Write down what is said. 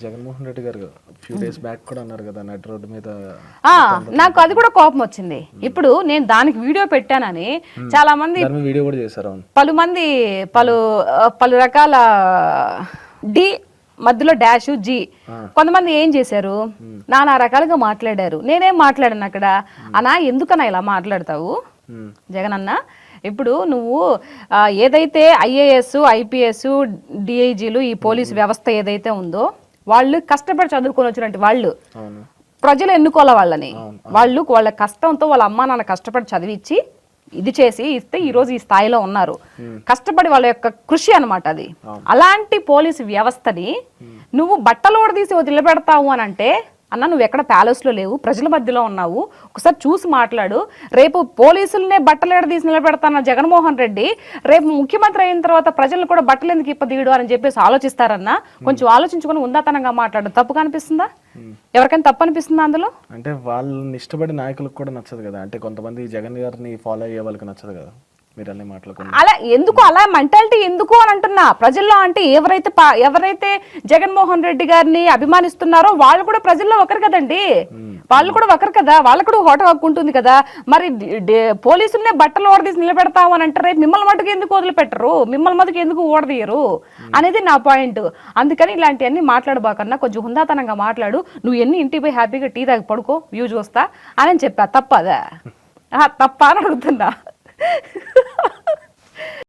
జగన్మోహన్ రెడ్డి గారు few days back కూడా అన్నారు కదా నడి రోడ్డు మీద. నాకు అది కూడా కోపం వచ్చింది. ఇప్పుడు నేను దానికి వీడియో పెట్టానని చాలా మంది వీడియో కూడా చేశారు. పలుమంది పలు రకాల డి మధ్యలో డాష్ జీ కొంతమంది ఏం చేశారు, నానా రకాలుగా మాట్లాడారు. నేనేం మాట్లాడాను అక్కడ, అన్నా ఎందుకన్నా ఇలా మాట్లాడతావు జగన్ అన్న? ఇప్పుడు నువ్వు ఏదైతే ఐఏఎస్ ఐపీఎస్ డిఐజీలు ఈ పోలీసు వ్యవస్థ ఏదైతే ఉందో వాళ్ళు కష్టపడి చదువుకొని వచ్చినట్టు వాళ్ళు ప్రజలు ఎన్నుకోవాలి వాళ్ళని. వాళ్ళ కష్టంతో వాళ్ళ అమ్మా నాన్న కష్టపడి చదివించి ఇది చేసి ఇస్తే ఈ రోజు ఈ స్థాయిలో ఉన్నారు. కష్టపడి వాళ్ళ యొక్క కృషి అన్నమాట అది. అలాంటి పోలీసు వ్యవస్థని నువ్వు బట్టలు తీసి వదిలిపెడతావు అని అంటే, అన్న నువ్వు ఎక్కడ ప్యాలెస్లో లేవు, ప్రజల మధ్యలో ఉన్నావు, ఒకసారి చూసి మాట్లాడు. రేపు పోలీసులనే బట్టలు తీసి నిలబెడతాన్న జగన్మోహన్ రెడ్డి రేపు ముఖ్యమంత్రి అయిన తర్వాత ప్రజలు కూడా బట్టలు ఎందుకు ఇప్పదీయడు అని చెప్పేసి ఆలోచిస్తారన్నా. కొంచెం ఆలోచించుకొని ఉందాతనంగా మాట్లాడు. తప్పు కనిపిస్తుందా? ఎవరికైనా తప్పు అనిపిస్తుందా అందులో? అంటే వాళ్ళని ఇష్టపడే నాయకులకు కూడా నచ్చదు కదా. అంటే కొంతమంది జగన్ గారిని ఫాలో అయ్యే వాళ్ళకి నచ్చదు కదా. అలా ఎందుకు, అలా మెంటాలిటీ ఎందుకు అని అంటున్నా. ప్రజల్లో అంటే ఎవరైతే జగన్మోహన్ రెడ్డి గారిని అభిమానిస్తున్నారో వాళ్ళు కూడా ప్రజల్లో ఒకరు కదండి. వాళ్ళు కూడా ఒకరు కదా, వాళ్ళకు కూడా హోటల్ హక్కు ఉంటుంది కదా. మరి పోలీసులనే బట్టలు ఓడదీసి నిలబెడతావు అని అంటే రేపు మిమ్మల్ని మటుకు ఎందుకు వదిలిపెట్టరు, మిమ్మల్ని మటుకు ఎందుకు ఓడదీయరు అనేది నా పాయింట్. అందుకని ఇలాంటివన్నీ మాట్లాడబాకన్నా కొంచెం హుందాతనంగా మాట్లాడు. నువ్వు ఇంటికి పోయి హ్యాపీగా టీ తాగి పడుకో, వ్యూ చూస్తా అని చెప్పా. తప్పదా? తప్ప అని అడుగుతున్నా.